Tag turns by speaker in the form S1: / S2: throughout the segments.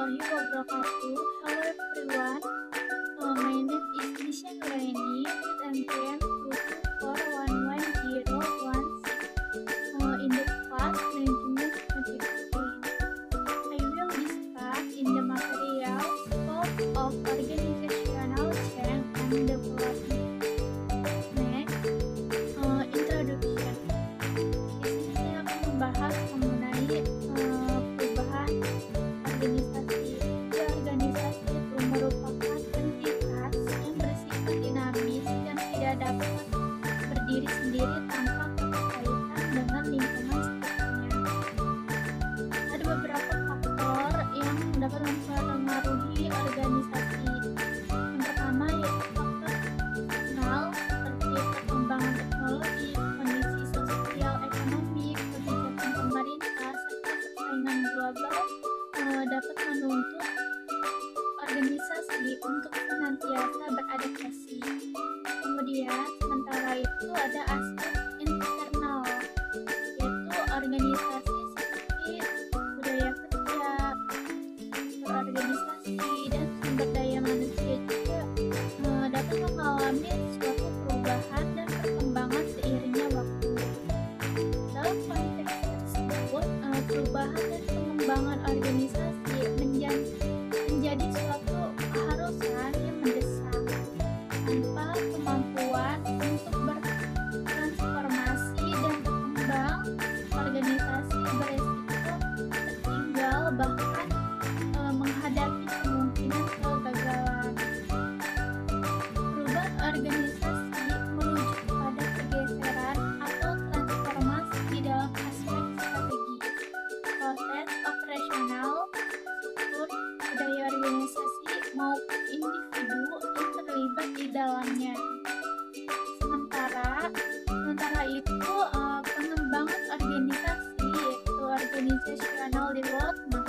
S1: warahmatullahi wabarakatuh. Hello everyone. My name is Nisha Nuraini with NPM 2241101. In the class Management 2015, I will discuss in the material scope of organizational change and development. Next, introduction. Di sini saya akan membahas mengenai perubahan organisasi. Organisasi itu merupakan entitas yang bersifat dinamis dan tidak dapat berdiri sendiri tanpa keterkaitan dengan lingkungan sekitarnya. Ada beberapa faktor yang dapat mempengaruhi organisasi. Yang pertama yaitu faktor eksternal seperti perkembangan teknologi, kondisi sosial ekonomi, kebijakan pemerintah, serta persaingan global dapat menuntut organisasi untuk senantiasa beradaptasi. Kemudian, sementara itu ada aspek internal, yaitu organisasi seperti budaya kerja, organisasi, dan sumber daya manusia juga dapat mengalami suatu perubahan dan perkembangan seiringnya waktu. Dalam konteks tersebut, perubahan dan pengembangan organisasi menjadi suatu keharusan yang mendesak. Tanpa kemampuan untuk bertransformasi dan berkembang, organisasi beresiko tertinggal bahkan menghadapi kemungkinan kegagalan. Perubahan organisasi merujuk pada pergeseran atau transformasi di dalam aspek strategi, proses operasional, struktur, budaya organisasi maupun individu yang terlibat di dalamnya. Sementara itu, pengembangan organisasi yaitu organizational development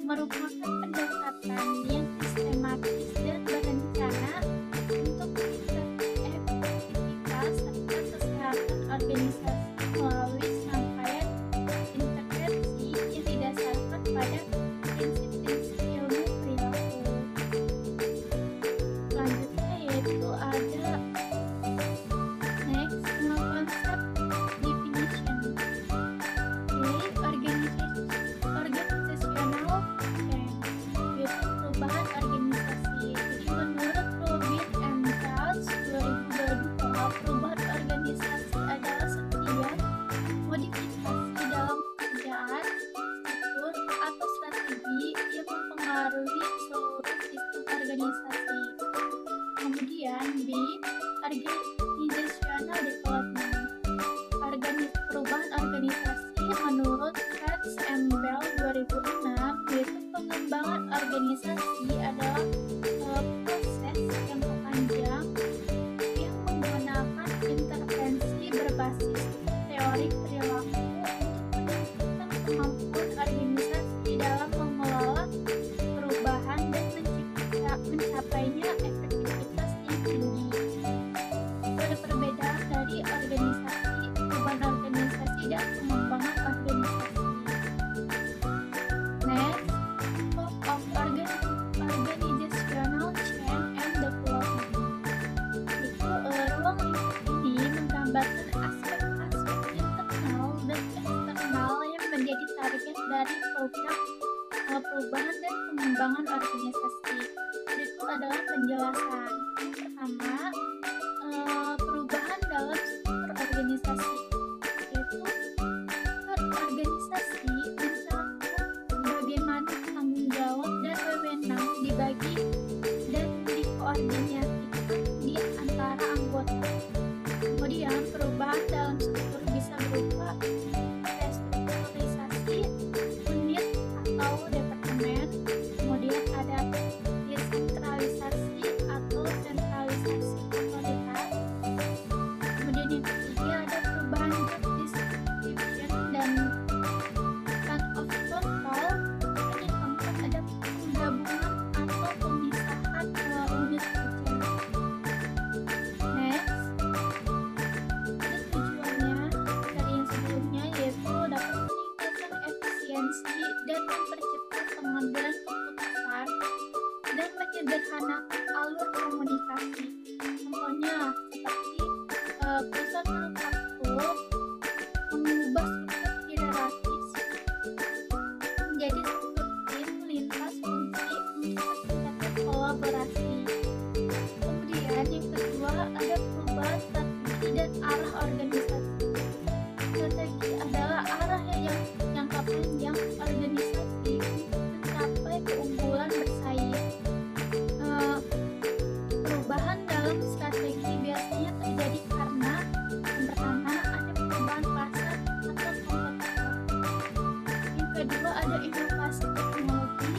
S1: merupakan pendekatan yang sistematis dan berencana untuk efektivitas serta kesehatan organisasi melalui serangkaian intervensi yang didasarkan pada prinsip-prinsip ilmu perilaku. Selanjutnya yaitu ada next konsep definition. Organizational change yaitu perubahan organisasi. Jadi menurut Robin and Charles 2022, perubahan organisasi adalah setiap modifikasi dalam pekerjaan, struktur, atau strategi yang mempengaruhi seluruh sistem organisasi. Kemudian B, organizational development. Perubahan organisasi menurut Katz and Bell 2006 yaitu pengembangan organisasi adalah proses yang panjang yang menggunakan intervensi berbasis teori perilaku untuk meningkatkan kemampuan organisasi dalam mengelola perubahan dan mencapainya efektivitas yang tinggi. Itu ada perbedaan dari perubahan organisasi dan pengembangan organisasi. Next, scope of organizational change and development. Itu ruang lingkup ini menggambarkan aspek-aspek internal dan eksternal yang menjadi target dari program perubahan dan pengembangan organisasi. Itu adalah penjelasan. Yang pertama, perubahan dalam struktur organisasi, yaitu struktur organisasi mencakup bagaimana tanggung jawab dan wewenang dibagi dan dikoordinasikan di antara anggota. Kemudian perubahan dalam struktur bisa berupa restrukturisasi unit atau departemen, kemudian ada desentralisasi atau sentralisasi otoritas. Kemudian yang ketiga ada perubahan job description dan span of control. Dan yang keempat ada mempercepat pengambilan keputusan dan menyederhanakan alur komunikasi. Contohnya seperti perusahaan manufaktur mengubah struktur hierarkis menjadi struktur tim lintas fungsi untuk meningkatkan kolaborasi. Kemudian yang kedua ada perubahan strategi dan arah organisasi. Strategi adalah arah yang jangka panjang organisasi untuk mencapai keunggulan bersaing. Perubahan dalam strategi biasanya terjadi karena yang pertama ada perubahan pasar atau kompetitor. Yang kedua ada inovasi teknologi.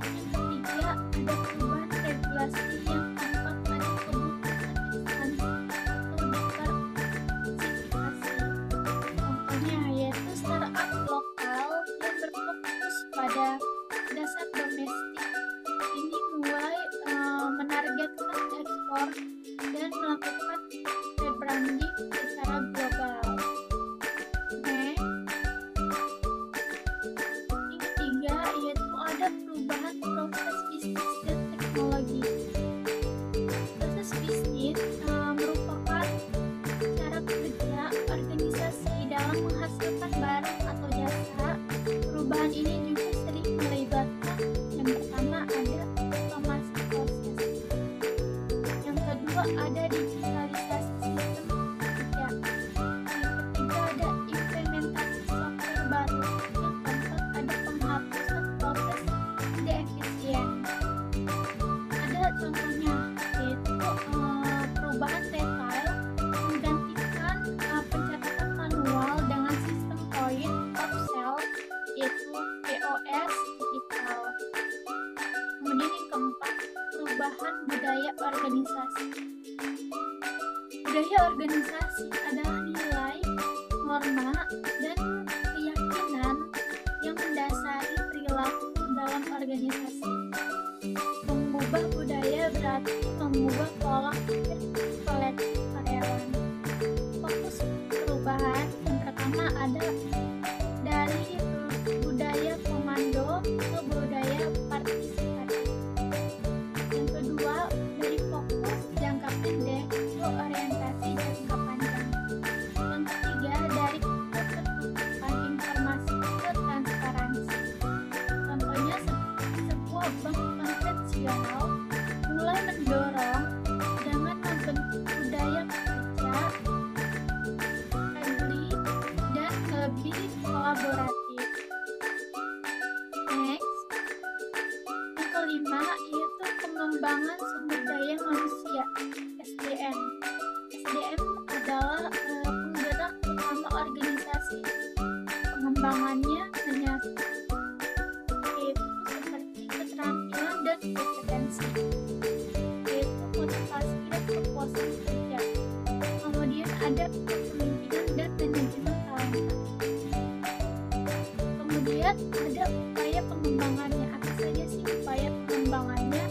S1: Yang ketiga ada perubahan regulasi yang tampak pada kebutuhan instansi atau diversifikasi. Contohnya yaitu startup lokal yang berfokus pada dasar domestik ini mulai menargetkan ekspor dan melakukan rebranding secara global. Next, yang ketiga yaitu ada perubahan proses bisnis dan teknologi. Proses bisnis merupakan cara kerja organisasi dalam menghasilkan barang atau jasa. Perubahan ini juga sering melibatkan yang pertama ada otomasi proses, yang kedua ada digitalisasi sistem kerja, yang ketiga ada implementasi software baru, yang keempat ada penghapusan proses tidak efisien. Ada contohnya yaitu perubahan retail menggantikan pencatatan manual dengan sistem point of sale yaitu POS digital. Kemudian yang keempat, perubahan budaya organisasi. Budaya organisasi adalah nilai, norma, dan keyakinan yang mendasari perilaku dalam organisasi. Mengubah budaya berarti mengubah pola pikir kolektif karyawan. Fokus perubahan yang pertama ada dari budaya komando ke budaya partisipatif. Yang kedua dari fokus jangka pendek ke orientasi jangka panjang. Yang ketiga dari ketertutupan informasi ke transparansi. Contohnya sebuah bank konvensional mulai mendorong dengan membentuk budaya kerja friendly dan lebih kolaboratif. Next, yang kelima yaitu pengembangan sumber daya manusia (SDM). SDM adalah penggerak utama organisasi. Pengembangannya menyasar yaitu seperti keterampilan dan kompetensi, yaitu motivasi dan kepuasan kerja. Kemudian ada kepemimpinan dan manajemen talenta. Kemudian ada upaya pengembangannya. Apa saja sih upaya pengembangannya?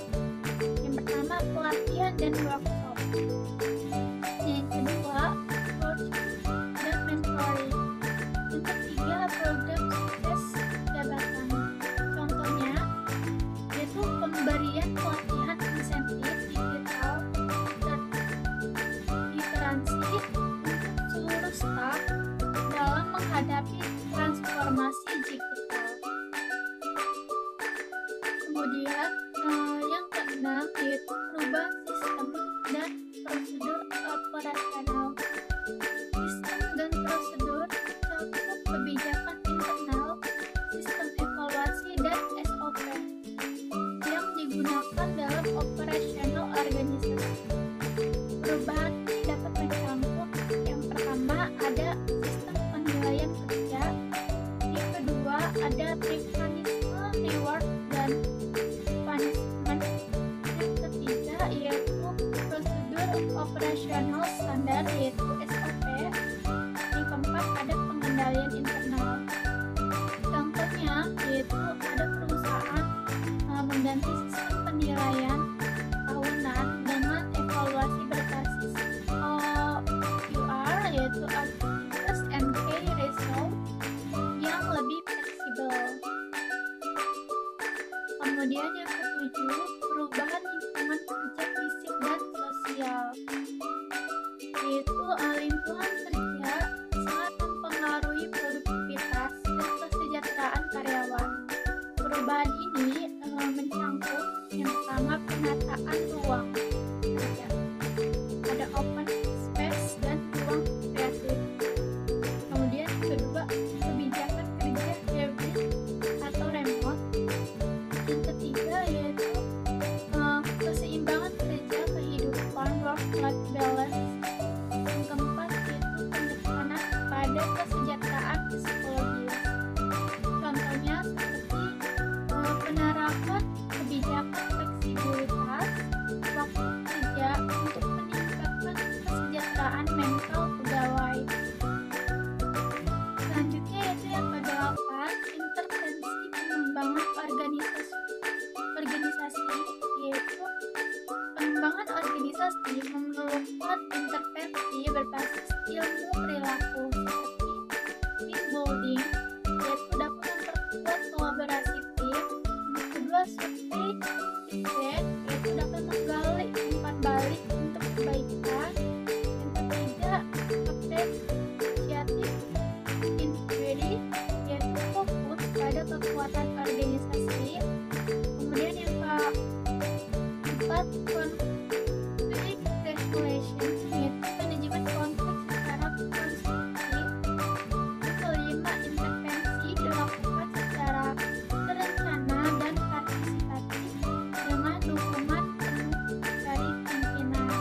S1: Yang pertama pelatihan dan workshop. Yang kedua coaching dan mentoring. Yang ketiga program sukses jabatan. Contohnya yaitu pemberian pelatihan insentif digital literansi untuk seluruh staf dalam menghadapi transformasi digital. Kemudian yang keenam yaitu perubahan sistem dan prosedur operasional. Sistem dan prosedur cakup kebijakan internal, sistem evaluasi dan SOP yang digunakan dalam operasional organisasi. Perubahan ini dapat mencakup yang pertama ada sistem penilaian kerja, yang kedua ada mekanisme reward dan punishment, yang ketiga yaitu prosedur operasional standar Kemudian yang ketujuh, perubahan lingkungan kerja fisik dan sosial. Yaitu lingkungan kerja sangat mempengaruhi produktivitas dan kesejahteraan karyawan. Perubahan ini mencangkup yang pertama penataan ruang kerja. Ada open space dan ruang kreatif. Kemudian yang kedua, kebijakan kerja hybrid atau remote. Yang ketiga yaitu keseimbangan kerja kehidupan work-life balance. Yang keempat yaitu penekanan pada kesejahteraan psikologis. Contohnya seperti penerapan kebijakan fleksibilitas waktu kerja untuk meningkatkan kesejahteraan mental pegawai. Selanjutnya yaitu yang ke-8, intervensi pengembangan organisasi, yaitu pengembangan organisasi memerlukan intervensi berbasis ilmu perilaku seperti team building, yaitu dapat memperkuat kolaborasi tim. Yang kedua, survei feedback, yaitu dapat menggali umpan balik untuk kebaikan. Yang ketiga, appreciative inquiry, yaitu fokus pada kekuatan organisasi. Kemudian yang keempat, conflict resolution, yaitu manajemen konflik secara konstruktif. Yang kelima, intervensi dilakukan secara terencana dan partisipatif dengan dukungan penuh dari pimpinan.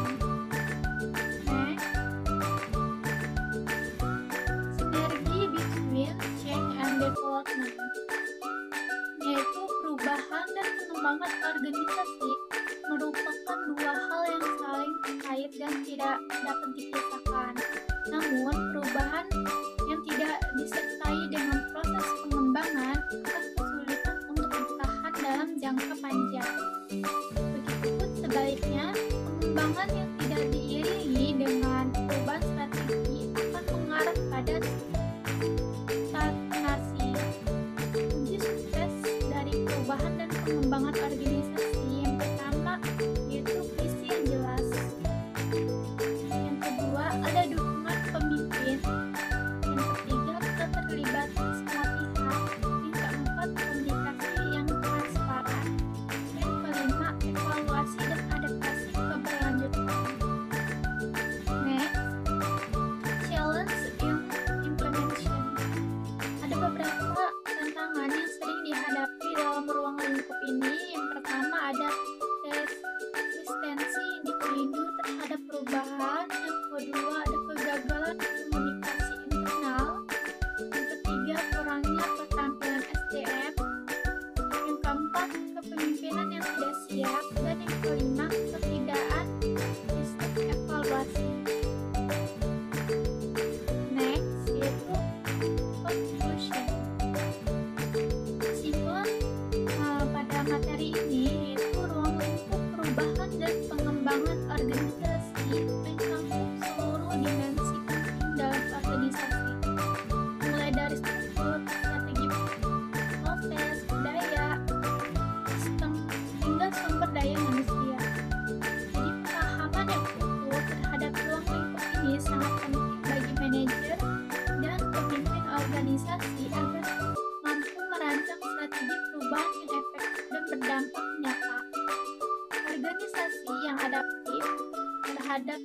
S1: Next, sinergi between change and development, yaitu perubahan dan pengembangan organisasi merupakan dua hal yang saling terkait dan tidak dapat dipisahkan. Namun, perubahan yang tidak disertai dengan proses pengembangan akan kesulitan untuk bertahan dalam jangka panjang. Begitupun sebaliknya, pengembangan yang tidak diiringi dengan perubahan strategi akan mengarah pada stagnasi. Kunci sukses dari perubahan dan pengembangan organisasi yang pertama yaitu visi yang jelas. Yang kedua, ada dukungan pemimpin. Yang ketiga, keterlibatan semua pihak. Yang keempat, komunikasi yang transparan. Yang kelima, evaluasi dan adaptasi keberlanjutan. Next, challenge in implementation. Ada beberapa tantangan yang sering dihadapi dalam ruang lingkup ini. Yang pertama ada resistensi individu terhadap perubahan. Yang kedua ada kegagalan komunikasi internal. Yang ketiga kurangnya keterampilan SDM. Yang keempat kepemimpinan yang tidak siap. Dan yang kelima ketidakan sistem evaluasi. Next yaitu conclusion. Kesimpulan pada materi ini yaitu ruang lingkup perubahan dan pengembangan organisasi mencangkup seluruh dimensi penting dalam organisasi, mulai dari struktur, strategi, proses, budaya, sistem, hingga sumber daya manusia. Jadi pemahaman yang utuh terhadap ruang lingkup ini sangat penting bagi manajer dan pemimpin organisasi agar mampu merancang strategi perubahan yang efektif dan berdampak nyata. Organisasi yang adaptif terhadap